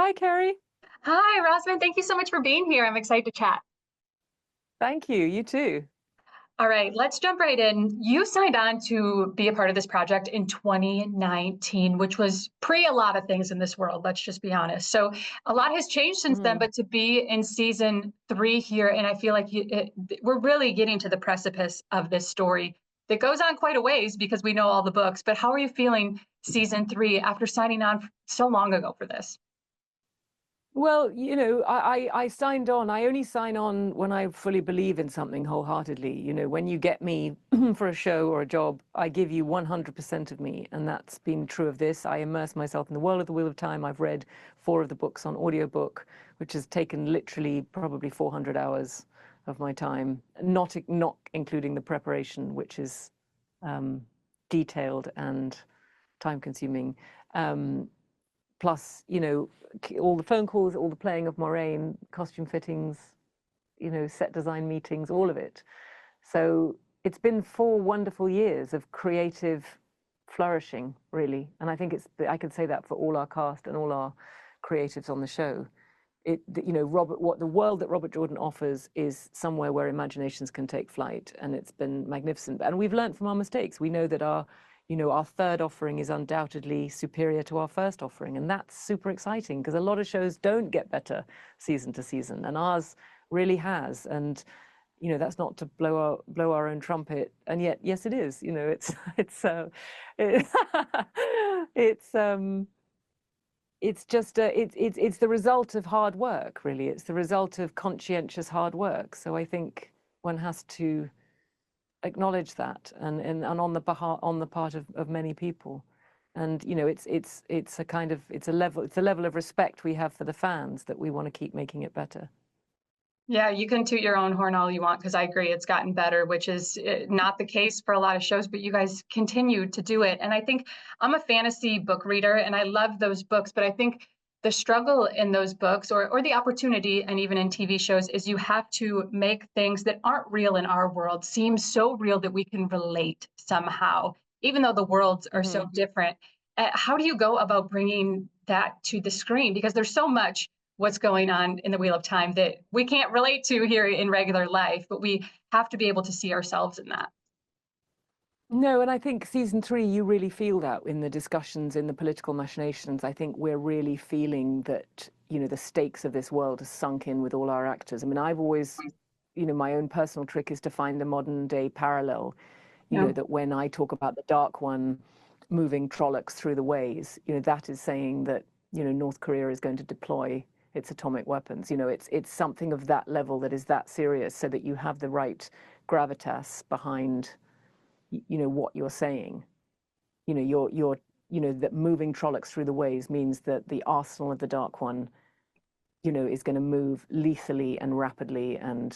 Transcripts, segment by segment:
Hi, Carrie. Hi, Rosamund. Thank you so much for being here. I'm excited to chat. Thank you. You too. All right, let's jump right in. You signed on to be a part of this project in 2019, which was pre a lot of things in this world, let's just be honest. So a lot has changed since then, Mm. but to be in season 3 here, and I feel like we're really getting to the precipice of this story that goes on quite a ways because we know all the books. But how are you feeling season 3 after signing on so long ago for this? Well, I signed on. I only sign on when I fully believe in something wholeheartedly. When you get me for a show or a job, I give you 100% of me. And that's been true of this. I immerse myself in the world of the Wheel of Time. I've read 4 of the books on audiobook, which has taken literally probably 400 hours of my time, not including the preparation, which is um, detailed and time consuming. Um, Plus, all the phone calls, all the playing of Moiraine, costume fittings, set design meetings, all of it. So it's been 4 wonderful years of creative flourishing, really. And I think I can say that for all our cast and all our creatives on the show. What the world that Robert Jordan offers is somewhere where imaginations can take flight, and it's been magnificent. And we've learned from our mistakes. We know that our third offering is undoubtedly superior to our first offering, and that's super exciting because a lot of shows don't get better season to season, and ours really has. And that's not to blow our own trumpet, and yet yes, it is. It, it's it's just it's the result of hard work, really. It's the result of conscientious hard work. So I think one has to acknowledge that, and on the part of many people. And it's a level of respect we have for the fans that we want to keep making it better. Yeah, you can toot your own horn all you want because I agree it's gotten better, which is not the case for a lot of shows, but you guys continue to do it. And I think I'm a fantasy book reader and I love those books, but I think the struggle in those books or the opportunity and even in TV shows is you have to make things that aren't real in our world seem so real that we can relate somehow, even though the worlds are so Hmm. different. How do you go about bringing that to the screen? Because there's so much what's going on in the Wheel of Time that we can't relate to here in regular life, but we have to be able to see ourselves in that. No, and I think season 3, you really feel that in the discussions, in the political machinations. I think we're really feeling that, the stakes of this world are sunk in with all our actors. I mean, I've always, my own personal trick is to find a modern day parallel, Yeah. that when I talk about the Dark One moving Trollocs through the ways, that is saying that, North Korea is going to deploy its atomic weapons. It's something of that level that is that serious so that you have the right gravitas behind what you're saying. That moving Trollocs through the ways means that the arsenal of the Dark One, is going to move lethally and rapidly and,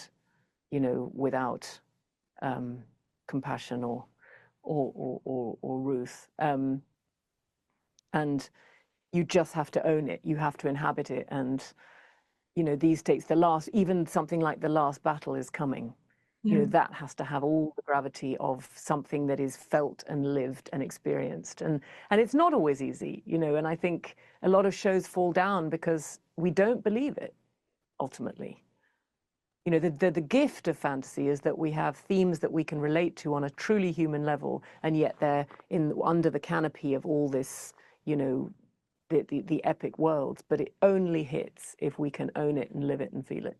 without compassion or ruth. And you just have to own it. You have to inhabit it. And, these days, even something like the last battle is coming. Yeah. That has to have all the gravity of something that is felt and lived and experienced. And it's not always easy, and I think a lot of shows fall down because we don't believe it, ultimately. The gift of fantasy is that we have themes that we can relate to on a truly human level, and yet they're under the canopy of all this, the epic worlds, but it only hits if we can own it and live it and feel it.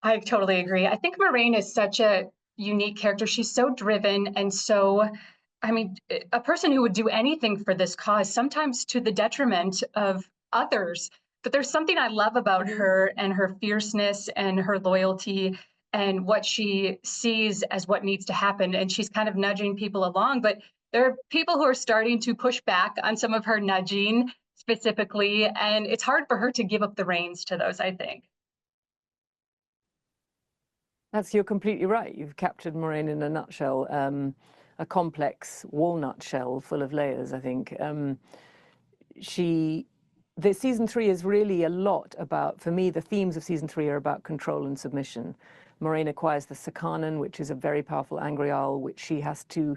I totally agree. I think Moraine is such a unique character. She's so driven and so, I mean, a person who would do anything for this cause, sometimes to the detriment of others. But there's something I love about her and her fierceness and her loyalty and what she sees as what needs to happen. And she's kind of nudging people along. But there are people who are starting to push back on some of her nudging specifically. And it's hard for her to give up the reins to those, I think. You're completely right. You've captured Moraine in a nutshell, a complex walnut shell full of layers, I think. She, the season 3 is really a lot about, for me, the themes of season 3 are about control and submission. Moraine acquires the Sakanan, which is a very powerful Angreal, which she has to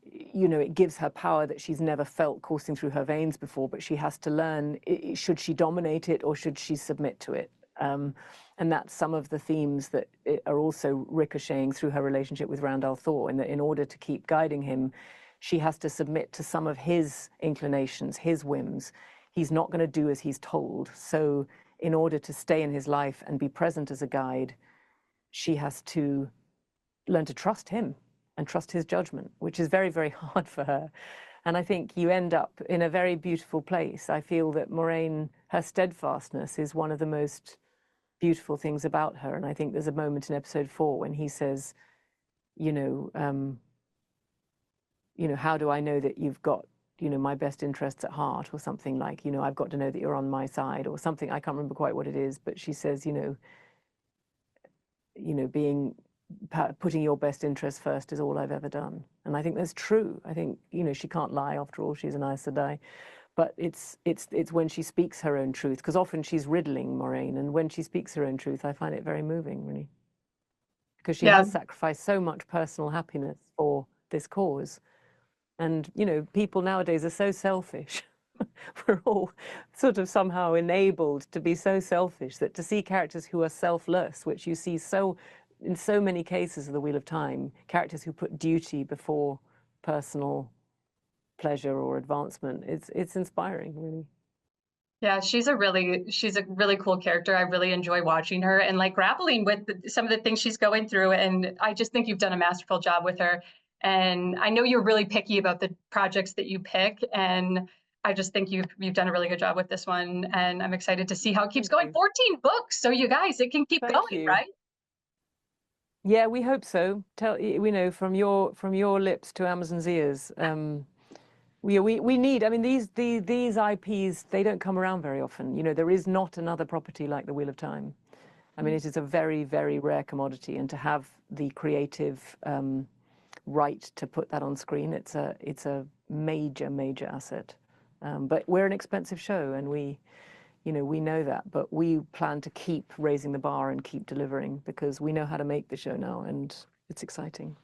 you know, it gives her power that she's never felt coursing through her veins before, but she has to learn, should she dominate it or should she submit to it? And that's some of the themes that are also ricocheting through her relationship with Randall Thor, in that in order to keep guiding him, she has to submit to some of his inclinations, his whims. He's not going to do as he's told. So in order to stay in his life and be present as a guide, she has to learn to trust him and trust his judgment, which is very, very hard for her. And I think you end up in a very beautiful place. I feel that Moiraine, her steadfastness is one of the most beautiful things about her. And I think there's a moment in episode 4 when he says, you know, how do I know that you've got, you know, my best interests at heart, or something like, you know, I've got to know that you're on my side, or something. I can't remember quite what it is, but she says, being putting your best interest first is all I've ever done. And I think that's true. I think, you know, she can't lie, after all, she's an Aes Sedai. But it's when she speaks her own truth, because often she's riddling Moiraine, and when she speaks her own truth, I find it very moving, really. Because she Yeah. has sacrificed so much personal happiness for this cause. And, you know, people nowadays are so selfish. We're all sort of somehow enabled to be so selfish, that to see characters who are selfless, which you see so in so many cases of the Wheel of Time, characters who put duty before personal pleasure or advancement, it's inspiring, really. Yeah, she's a really cool character. I really enjoy watching her and like grappling with some of the things she's going through. And I just think you've done a masterful job with her. And I know you're really picky about the projects that you pick. And I just think you've done a really good job with this one. And I'm excited to see how it keeps Thank going. you. 14 books. So you guys, it can keep Thank going, you. right? Yeah, we hope so. We know from your lips to Amazon's ears. We need. I mean, these IPs, they don't come around very often. You know, there is not another property like the Wheel of Time. I mean, it is a very, very rare commodity, and to have the creative right to put that on screen, it's a major, major asset. But we're an expensive show, and we know that. But we plan to keep raising the bar and keep delivering, because we know how to make the show now, and it's exciting.